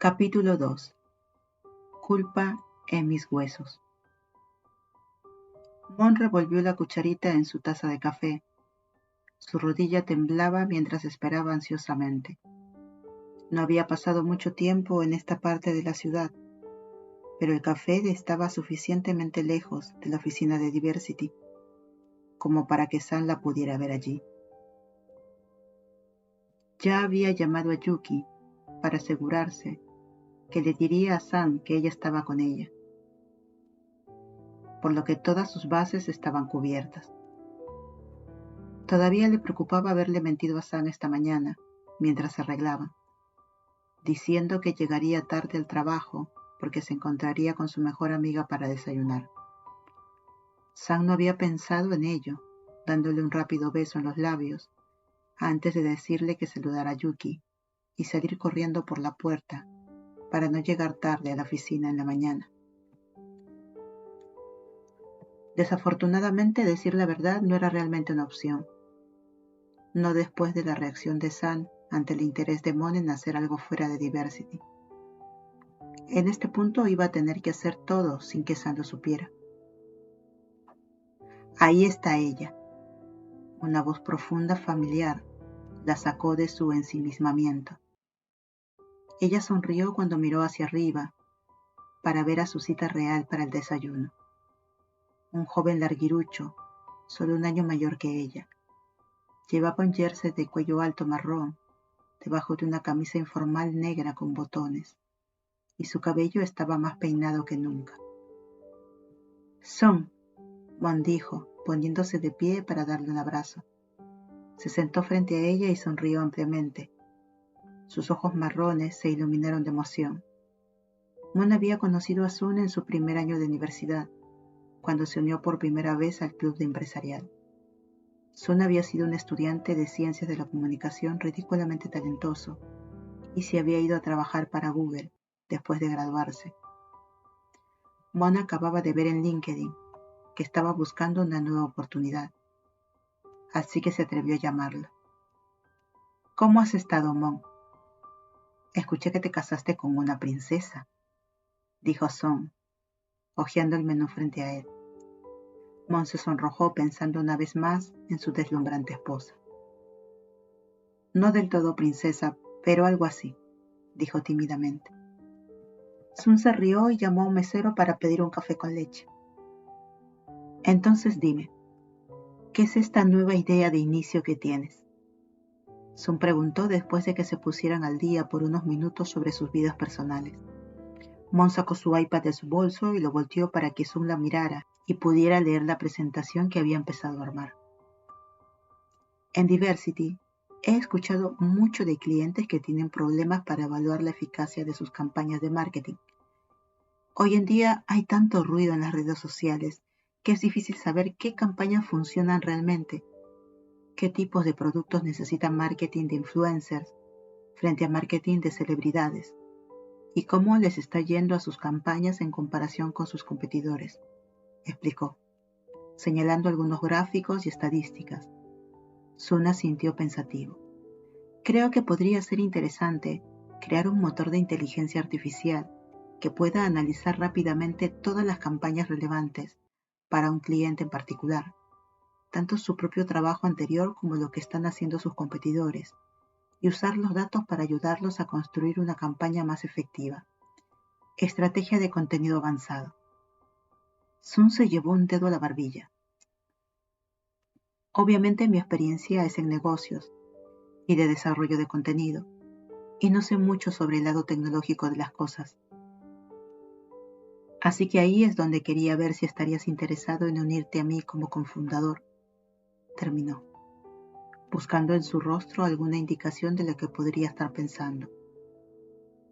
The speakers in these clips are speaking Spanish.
Capítulo 2. Culpa en mis huesos. Mon revolvió la cucharita en su taza de café. Su rodilla temblaba mientras esperaba ansiosamente. No había pasado mucho tiempo en esta parte de la ciudad, pero el café estaba suficientemente lejos de la oficina de Diversity como para que Sam la pudiera ver allí. Ya había llamado a Yuki para asegurarse que le diría a Sam que ella estaba con ella, por lo que todas sus bases estaban cubiertas. Todavía le preocupaba haberle mentido a Sam esta mañana, mientras se arreglaban, diciendo que llegaría tarde al trabajo porque se encontraría con su mejor amiga para desayunar. Sam no había pensado en ello, dándole un rápido beso en los labios, antes de decirle que saludara a Yuki y salir corriendo por la puerta para no llegar tarde a la oficina en la mañana. Desafortunadamente, decir la verdad no era realmente una opción. No después de la reacción de Sam ante el interés de Mon en hacer algo fuera de Diversity. En este punto iba a tener que hacer todo sin que Sam lo supiera. Ahí está ella. Una voz profunda, familiar, la sacó de su ensimismamiento. Ella sonrió cuando miró hacia arriba para ver a su cita real para el desayuno. Un joven larguirucho, solo un año mayor que ella. Llevaba un jersey de cuello alto marrón, debajo de una camisa informal negra con botones, y su cabello estaba más peinado que nunca. «Son», Mon dijo, poniéndose de pie para darle un abrazo. Se sentó frente a ella y sonrió ampliamente. Sus ojos marrones se iluminaron de emoción. Mon había conocido a Sun en su primer año de universidad, cuando se unió por primera vez al club de empresarial. Sun había sido un estudiante de ciencias de la comunicación ridículamente talentoso y se había ido a trabajar para Google después de graduarse. Mon acababa de ver en LinkedIn que estaba buscando una nueva oportunidad, así que se atrevió a llamarlo. «¿Cómo has estado, Mon?» «Escuché que te casaste con una princesa», dijo Son, hojeando el menú frente a él. Mon se sonrojó pensando una vez más en su deslumbrante esposa. «No del todo princesa, pero algo así», dijo tímidamente. Sun se rió y llamó a un mesero para pedir un café con leche. «Entonces dime, ¿qué es esta nueva idea de inicio que tienes?», Sun preguntó después de que se pusieran al día por unos minutos sobre sus vidas personales. Mon sacó su iPad de su bolso y lo volteó para que Sun la mirara y pudiera leer la presentación que había empezado a armar. En Diversity, he escuchado mucho de clientes que tienen problemas para evaluar la eficacia de sus campañas de marketing. Hoy en día hay tanto ruido en las redes sociales que es difícil saber qué campañas funcionan realmente, qué tipos de productos necesitan marketing de influencers frente a marketing de celebridades, y cómo les está yendo a sus campañas en comparación con sus competidores, explicó, señalando algunos gráficos y estadísticas. Sun asintió pensativo. Creo que podría ser interesante crear un motor de inteligencia artificial que pueda analizar rápidamente todas las campañas relevantes para un cliente en particular, tanto su propio trabajo anterior como lo que están haciendo sus competidores, y usar los datos para ayudarlos a construir una campaña más efectiva. Estrategia de contenido avanzado. Sun se llevó un dedo a la barbilla. Obviamente mi experiencia es en negocios y de desarrollo de contenido, y no sé mucho sobre el lado tecnológico de las cosas. Así que ahí es donde quería ver si estarías interesado en unirte a mí como cofundador, terminó, buscando en su rostro alguna indicación de lo que podría estar pensando.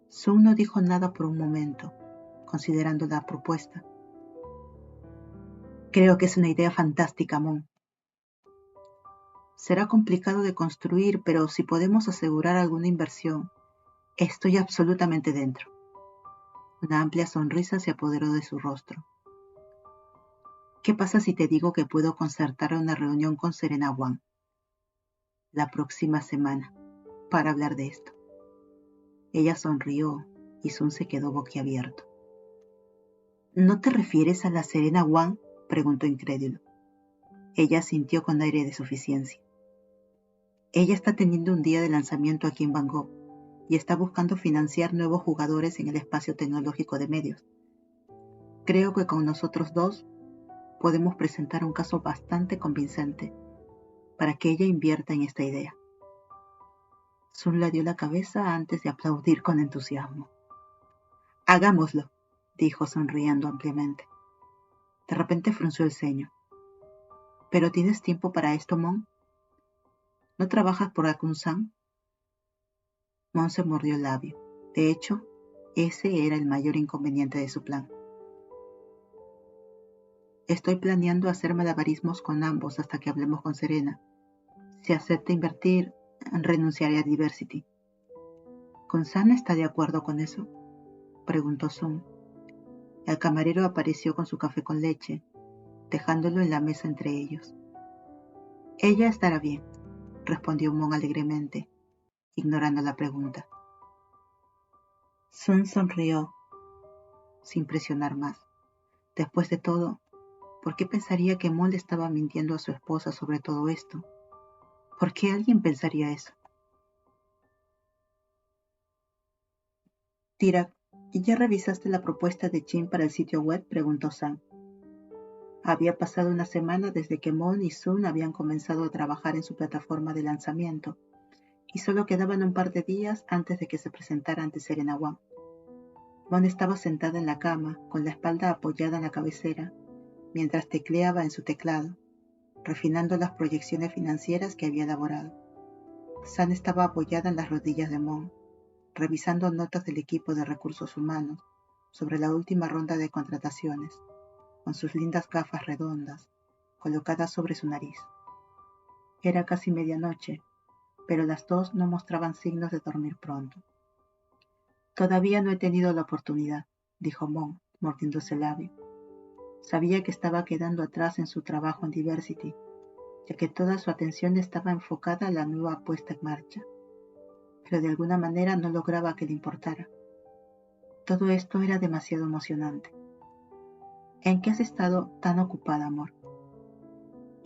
Sun no dijo nada por un momento, considerando la propuesta. Creo que es una idea fantástica, Mon. Será complicado de construir, pero si podemos asegurar alguna inversión, estoy absolutamente dentro. Una amplia sonrisa se apoderó de su rostro. ¿Qué pasa si te digo que puedo concertar una reunión con Serena Wang la próxima semana para hablar de esto? Ella sonrió y Sun se quedó boquiabierto. ¿No te refieres a la Serena Wang?, preguntó incrédulo. Ella asintió con aire de suficiencia. Ella está teniendo un día de lanzamiento aquí en Bangkok y está buscando financiar nuevos jugadores en el espacio tecnológico de medios. Creo que con nosotros dos podemos presentar un caso bastante convincente para que ella invierta en esta idea. Sun le dio la cabeza antes de aplaudir con entusiasmo. Hagámoslo, dijo sonriendo ampliamente. De repente frunció el ceño. ¿Pero tienes tiempo para esto, Mon? ¿No trabajas por Akun-san? Mon se mordió el labio. De hecho, ese era el mayor inconveniente de su plan. Estoy planeando hacer malabarismos con ambos hasta que hablemos con Serena. Si acepta invertir, renunciaré a Diversity. ¿Kun-san está de acuerdo con eso?, preguntó Sun. El camarero apareció con su café con leche, dejándolo en la mesa entre ellos. Ella estará bien, respondió Mon alegremente, ignorando la pregunta. Sun sonrió, sin presionar más. Después de todo, ¿por qué pensaría que Mon le estaba mintiendo a su esposa sobre todo esto? ¿Por qué alguien pensaría eso? Tira, ¿y ya revisaste la propuesta de Jim para el sitio web?, preguntó Sam. Había pasado una semana desde que Mon y Sun habían comenzado a trabajar en su plataforma de lanzamiento, y solo quedaban un par de días antes de que se presentara ante Serena Wang. Mon estaba sentada en la cama, con la espalda apoyada en la cabecera, mientras tecleaba en su teclado, refinando las proyecciones financieras que había elaborado. San estaba apoyada en las rodillas de Mon, revisando notas del equipo de recursos humanos sobre la última ronda de contrataciones, con sus lindas gafas redondas, colocadas sobre su nariz. Era casi medianoche, pero las dos no mostraban signos de dormir pronto. Todavía no he tenido la oportunidad, dijo Mon, mordiéndose el labio. Sabía que estaba quedando atrás en su trabajo en Diversity, ya que toda su atención estaba enfocada en la nueva puesta en marcha, pero de alguna manera no lograba que le importara. Todo esto era demasiado emocionante. ¿En qué has estado tan ocupada, amor?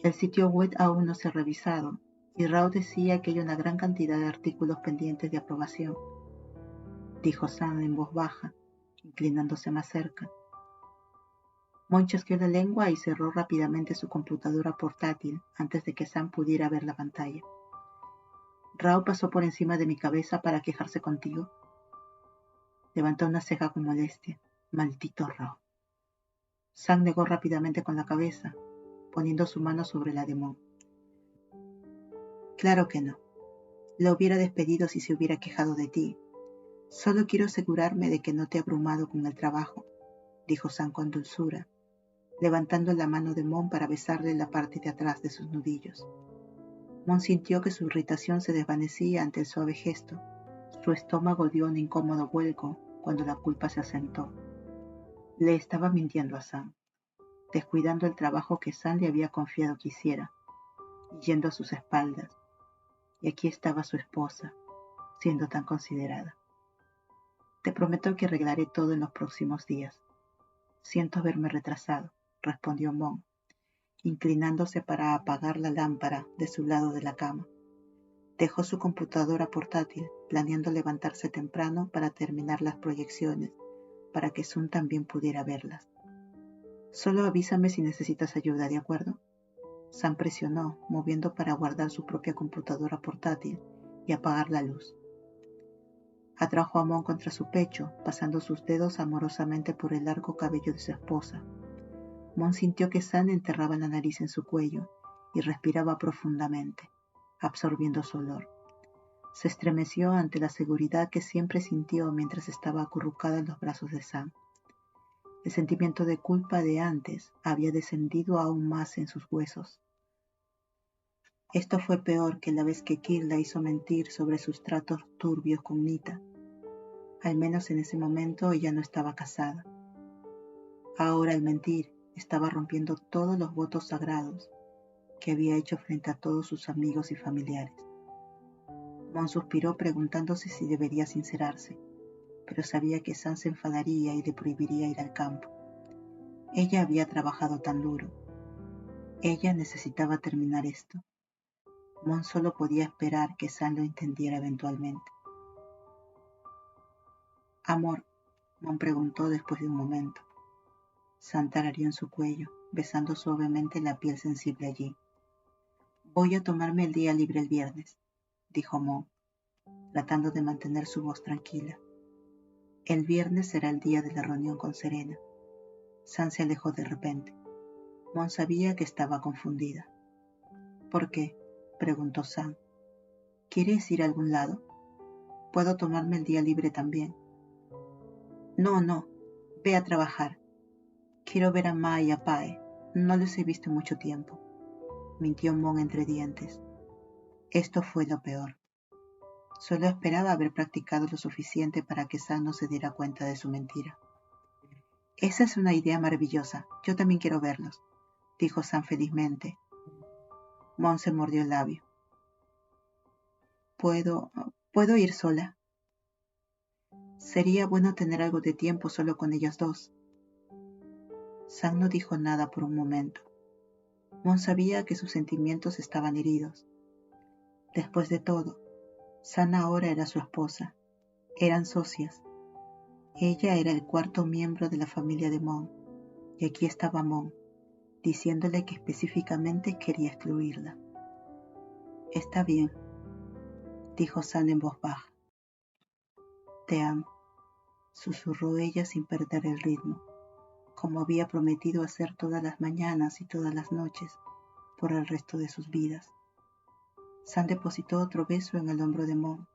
El sitio web aún no se ha revisado, y Rao decía que hay una gran cantidad de artículos pendientes de aprobación, dijo Sam en voz baja, inclinándose más cerca. Mon chasqueó la lengua y cerró rápidamente su computadora portátil antes de que Sam pudiera ver la pantalla. ¿Rao pasó por encima de mi cabeza para quejarse contigo? Levantó una ceja con molestia. Maldito Rao. Sam negó rápidamente con la cabeza, poniendo su mano sobre la de Mon. Claro que no. Lo hubiera despedido si se hubiera quejado de ti. Solo quiero asegurarme de que no te ha abrumado con el trabajo, dijo Sam con dulzura, levantando la mano de Mon para besarle la parte de atrás de sus nudillos. Mon sintió que su irritación se desvanecía ante el suave gesto. Su estómago dio un incómodo vuelco cuando la culpa se asentó. Le estaba mintiendo a Sam, descuidando el trabajo que Sam le había confiado que hiciera, y yendo a sus espaldas. Y aquí estaba su esposa, siendo tan considerada. Te prometo que arreglaré todo en los próximos días. Siento haberme retrasado, respondió Mon, inclinándose para apagar la lámpara de su lado de la cama. Dejó su computadora portátil, planeando levantarse temprano para terminar las proyecciones, para que Sun también pudiera verlas. Solo avísame si necesitas ayuda, ¿de acuerdo? Sam presionó, moviendo para guardar su propia computadora portátil y apagar la luz. Atrajo a Mon contra su pecho, pasando sus dedos amorosamente por el largo cabello de su esposa. Mon sintió que Sam enterraba la nariz en su cuello y respiraba profundamente, absorbiendo su olor. Se estremeció ante la seguridad que siempre sintió mientras estaba acurrucada en los brazos de Sam. El sentimiento de culpa de antes había descendido aún más en sus huesos. Esto fue peor que la vez que Kir la hizo mentir sobre sus tratos turbios con Nita. Al menos en ese momento ella no estaba casada. Ahora al mentir estaba rompiendo todos los votos sagrados que había hecho frente a todos sus amigos y familiares. Mon suspiró preguntándose si debería sincerarse, pero sabía que Sam se enfadaría y le prohibiría ir al campo. Ella había trabajado tan duro. Ella necesitaba terminar esto. Mon solo podía esperar que Sam lo entendiera eventualmente. «Amor», Mon preguntó después de un momento. Sam tarareó en su cuello, besando suavemente la piel sensible allí. «Voy a tomarme el día libre el viernes», dijo Mon, tratando de mantener su voz tranquila. «El viernes será el día de la reunión con Serena». Sam se alejó de repente. Mon sabía que estaba confundida. «¿Por qué?», preguntó Sam. «¿Quieres ir a algún lado? Puedo tomarme el día libre también». No, ve a trabajar. Quiero ver a Ma y a Pae. No los he visto en mucho tiempo», mintió Mon entre dientes. Esto fue lo peor. Solo esperaba haber practicado lo suficiente para que Sam no se diera cuenta de su mentira. «Esa es una idea maravillosa. Yo también quiero verlos», dijo Sam felizmente. Mon se mordió el labio. ¿Puedo ir sola? Sería bueno tener algo de tiempo solo con ellos dos». Sam no dijo nada por un momento. Mon sabía que sus sentimientos estaban heridos. Después de todo, Sam ahora era su esposa. Eran socias. Ella era el cuarto miembro de la familia de Mon, y aquí estaba Mon, diciéndole que específicamente quería excluirla. «Está bien», dijo Sam en voz baja. «Te amo», susurró ella sin perder el ritmo, como había prometido hacer todas las mañanas y todas las noches por el resto de sus vidas. Sam depositó otro beso en el hombro de Mon,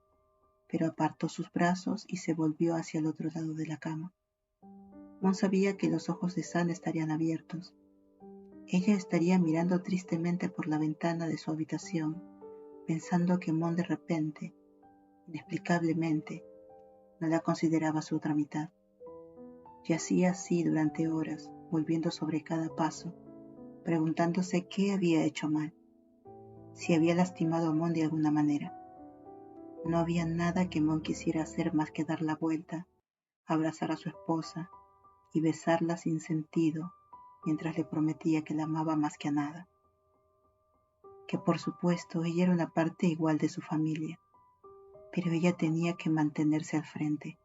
pero apartó sus brazos y se volvió hacia el otro lado de la cama. Mon sabía que los ojos de Sam estarían abiertos. Ella estaría mirando tristemente por la ventana de su habitación, pensando que Mon de repente, inexplicablemente, no la consideraba su otra mitad. Yacía así durante horas, volviendo sobre cada paso, preguntándose qué había hecho mal, si había lastimado a Mon de alguna manera. No había nada que Mon quisiera hacer más que dar la vuelta, abrazar a su esposa y besarla sin sentido, mientras le prometía que la amaba más que a nada. Que por supuesto ella era una parte igual de su familia, pero ella tenía que mantenerse al frente.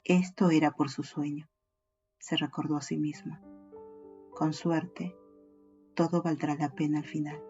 Esto era por su sueño, se recordó a sí misma. Con suerte, todo valdrá la pena al final.